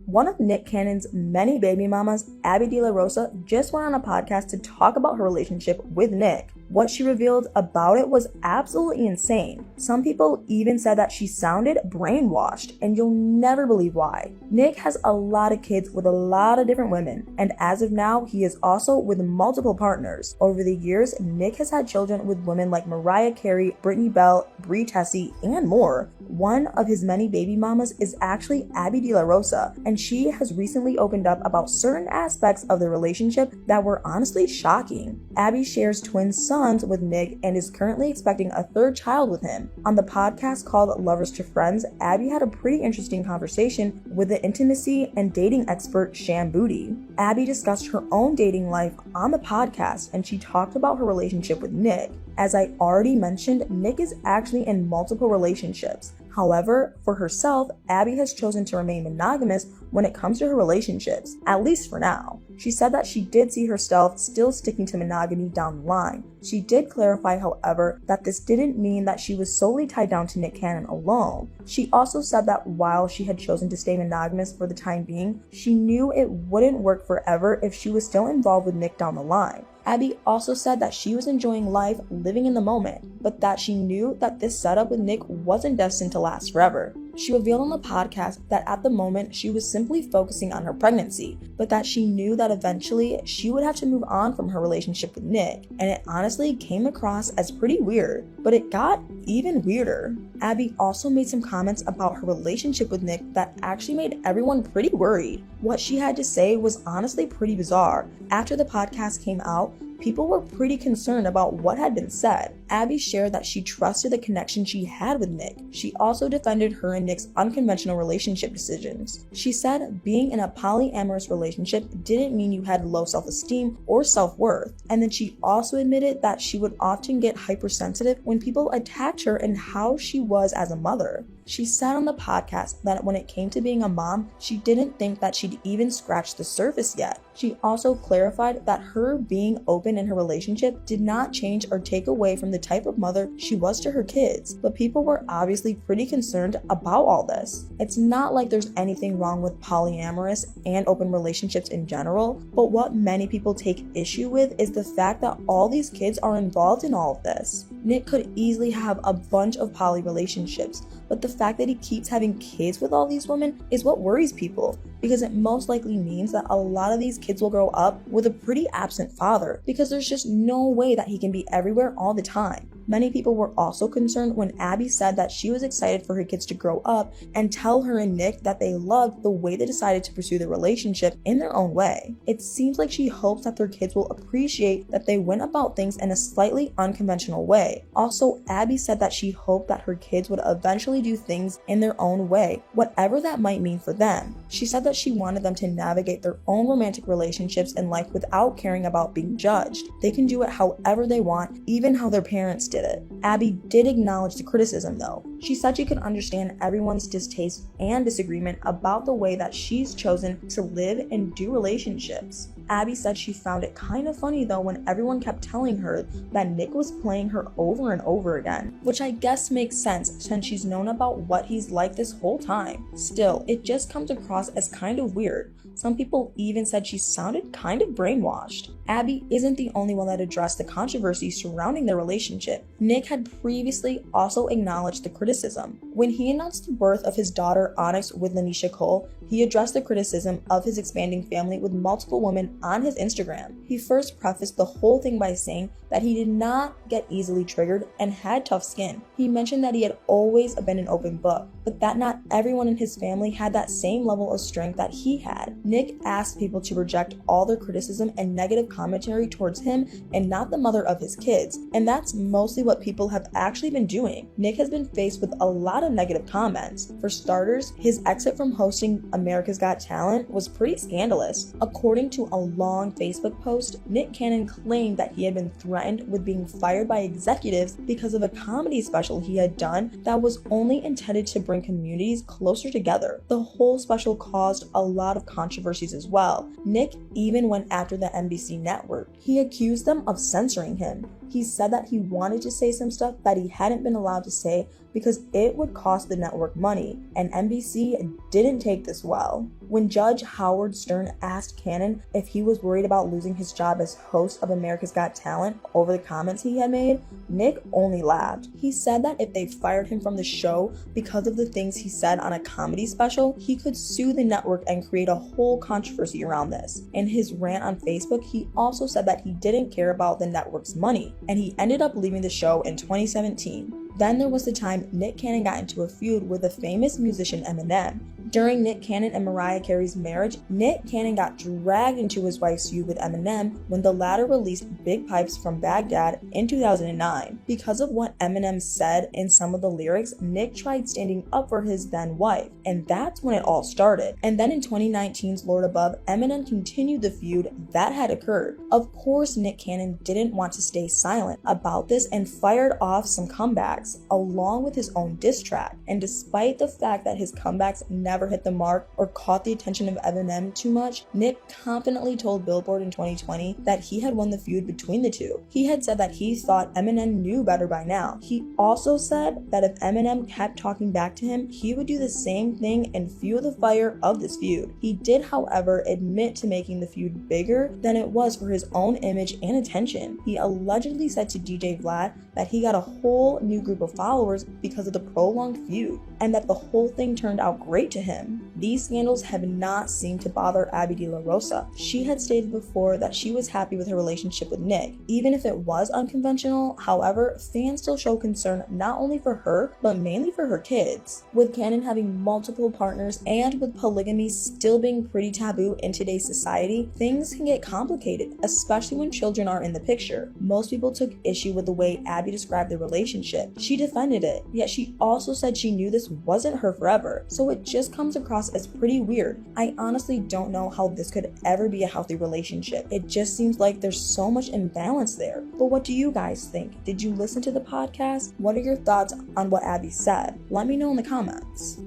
One of Nick Cannon's many baby mamas, Abby De Le Rosa, just went on a podcast to talk about her relationship with Nick. What she revealed about it was absolutely insane. Some people even said that she sounded brainwashed, and you'll never believe why. Nick has a lot of kids with a lot of different women, and as of now, he is also with multiple partners. Over the years, Nick has had children with women like Mariah Carey, Brittany Bell, Brie Tessie, and more. One of his many baby mamas is actually Abby De Le Rosa, and she has recently opened up about certain aspects of the relationship that were honestly shocking. Abby shares twin sons with Nick and is currently expecting a third child with him. On the podcast called Lovers to Friends, Abby had a pretty interesting conversation with the intimacy and dating expert Sham Booty. Abby discussed her own dating life on the podcast, and she talked about her relationship with Nick. As I already mentioned, Nick is actually in multiple relationships. However, for herself, Abby has chosen to remain monogamous when it comes to her relationships, at least for now. She said that she did see herself still sticking to monogamy down the line. She did clarify, however, that this didn't mean that she was solely tied down to Nick Cannon alone. She also said that while she had chosen to stay monogamous for the time being, she knew it wouldn't work forever if she was still involved with Nick down the line. Abby also said that she was enjoying life, living in the moment, but that she knew that this setup with Nick wasn't destined to last forever. She revealed on the podcast that at the moment she was simply focusing on her pregnancy, but that she knew that eventually she would have to move on from her relationship with Nick, and it honestly came across as pretty weird, but it got even weirder. Abby also made some comments about her relationship with Nick that actually made everyone pretty worried. What she had to say was honestly pretty bizarre. After the podcast came out, people were pretty concerned about what had been said. Abby shared that she trusted the connection she had with Nick. She also defended her and Nick's unconventional relationship decisions. She said being in a polyamorous relationship didn't mean you had low self-esteem or self-worth. And then she also admitted that she would often get hypersensitive when people attacked her and how she was as a mother. She said on the podcast that when it came to being a mom, she didn't think that she'd even scratched the surface yet. She also clarified that her being open in her relationship did not change or take away from the type of mother she was to her kids, but people were obviously pretty concerned about all this. It's not like there's anything wrong with polyamorous and open relationships in general, but what many people take issue with is the fact that all these kids are involved in all of this. Nick could easily have a bunch of poly relationships, but the fact that he keeps having kids with all these women is what worries people, because it most likely means that a lot of these kids will grow up with a pretty absent father, because there's just no way that he can be everywhere all the time. Many people were also concerned when Abby said that she was excited for her kids to grow up and tell her and Nick that they loved the way they decided to pursue the relationship in their own way. It seems like she hopes that their kids will appreciate that they went about things in a slightly unconventional way. Also, Abby said that she hoped that her kids would eventually do things in their own way, whatever that might mean for them. She said that she wanted them to navigate their own romantic relationships in life without caring about being judged. They can do it however they want, even how their parents did it. Abby did acknowledge the criticism though. She said she could understand everyone's distaste and disagreement about the way that she's chosen to live and do relationships. Abby said she found it kind of funny though when everyone kept telling her that Nick was playing her over and over again, which I guess makes sense since she's known about what he's like this whole time. Still, it just comes across as kind of weird. Some people even said she sounded kind of brainwashed. Abby isn't the only one that addressed the controversy surrounding their relationship. Nick had previously also acknowledged the criticism. When he announced the birth of his daughter Onyx with Lanisha Cole, he addressed the criticism of his expanding family with multiple women on his Instagram. He first prefaced the whole thing by saying that he did not get easily triggered and had tough skin. He mentioned that he had always been an open book, but that not everyone in his family had that same level of strength that he had. Nick asked people to reject all their criticism and negative commentary towards him and not the mother of his kids, and that's mostly what people have actually been doing. Nick has been faced with a lot of negative comments. For starters, his exit from hosting America's Got Talent was pretty scandalous. According to a long Facebook post, Nick Cannon claimed that he had been threatened with being fired by executives because of a comedy special he had done that was only intended to bring communities closer together. The whole special caused a lot of controversies as well. Nick even went after the NBC network. He accused them of censoring him. He said that he wanted to say some stuff that he hadn't been allowed to say because it would cost the network money, and NBC didn't take this well. When Judge Howard Stern asked Cannon if he was worried about losing his job as host of America's Got Talent over the comments he had made, Nick only laughed. He said that if they fired him from the show because of the things he said on a comedy special, he could sue the network and create a whole controversy around this. In his rant on Facebook, he also said that he didn't care about the network's money, and he ended up leaving the show in 2017. Then there was the time Nick Cannon got into a feud with the famous musician Eminem. During Nick Cannon and Mariah Carey's marriage, Nick Cannon got dragged into his wife's feud with Eminem when the latter released Big Pipes from Baghdad in 2009. Because of what Eminem said in some of the lyrics, Nick tried standing up for his then wife, and that's when it all started. And then in 2019's Lord Above, Eminem continued the feud that had occurred. Of course, Nick Cannon didn't want to stay silent about this and fired off some comebacks, along with his own diss track. And despite the fact that his comebacks never hit the mark or caught the attention of Eminem too much, Nick confidently told Billboard in 2020 that he had won the feud between the two. He had said that he thought Eminem knew better by now. He also said that if Eminem kept talking back to him, he would do the same thing and fuel the fire of this feud. He did, however, admit to making the feud bigger than it was for his own image and attention. He allegedly said to DJ Vlad that he got a whole new group of followers because of the prolonged feud, and that the whole thing turned out great to him. These scandals have not seemed to bother Abby De La Rosa. She had stated before that she was happy with her relationship with Nick, even if it was unconventional. However, fans still show concern not only for her, but mainly for her kids. With Cannon having multiple partners and with polygamy still being pretty taboo in today's society, things can get complicated, especially when children are in the picture. Most people took issue with the way Abby described the relationship. She defended it, yet she also said she knew this wasn't her forever, so it just comes across as pretty weird. I honestly don't know how this could ever be a healthy relationship. It just seems like there's so much imbalance there. But what do you guys think? Did you listen to the podcast? What are your thoughts on what Abby said? Let me know in the comments.